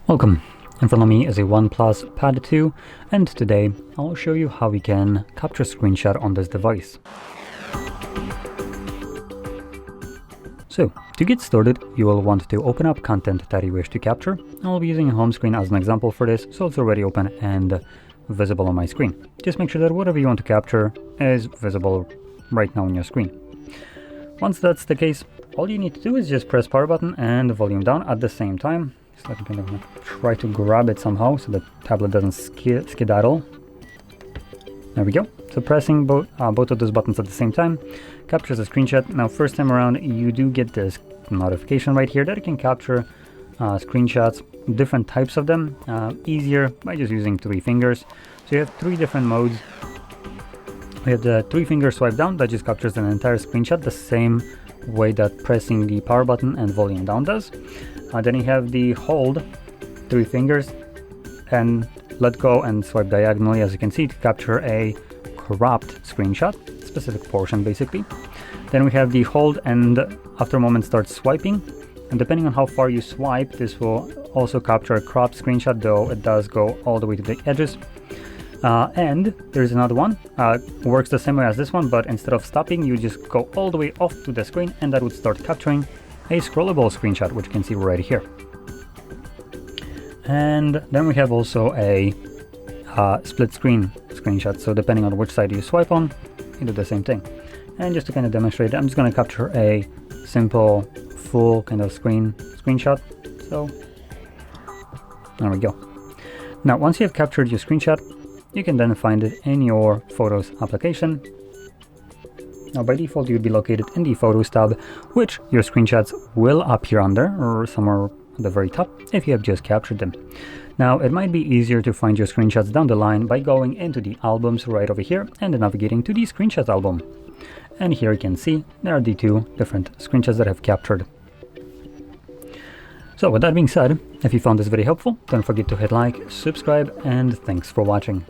Welcome. In front of me is a OnePlus Pad 2, and today I'll show you how we can capture screenshot on this device. So, to get started, you will want to open up content that you wish to capture. I'll be using a home screen as an example for this, so it's already open and visible on my screen. Just make sure that whatever you want to capture is visible right now on your screen. Once that's the case, all you need to do is just press power button and volume down at the same time. So I'm going to try to grab it somehow so the tablet doesn't skedaddle. There we go. So pressing both of those buttons at the same time captures a screenshot. Now first time around you do get this notification right here that you can capture screenshots, different types of them, easier by just using 3 fingers. So you have 3 different modes. We have the 3-finger swipe down that just captures an entire screenshot the same way that pressing the power button and volume down does. Then you have the hold 3 fingers and let go and swipe diagonally, as you can see, to capture a cropped screenshot, specific portion basically. Then we have the hold and after a moment start swiping, and depending on how far you swipe, this will also capture a cropped screenshot, though it does go all the way to the edges. And there's another one, works the same way as this one, but instead of stopping you just go all the way off to the screen and that would start capturing a scrollable screenshot, which you can see right here. And then we have also a split screen screenshot, so depending on which side you swipe on, you do the same thing. And just to kind of demonstrate, I'm just going to capture a simple full kind of screenshot. So there we go. Now once you have captured your screenshot, you can then find it in your Photos application. Now by default you'd be located in the Photos tab, which your screenshots will appear under, or somewhere at the very top if you have just captured them. Now it might be easier to find your screenshots down the line by going into the albums right over here and navigating to the screenshots album. And here you can see there are the 2 different screenshots that I've captured. So with that being said, if you found this video helpful, don't forget to hit like, subscribe, and thanks for watching.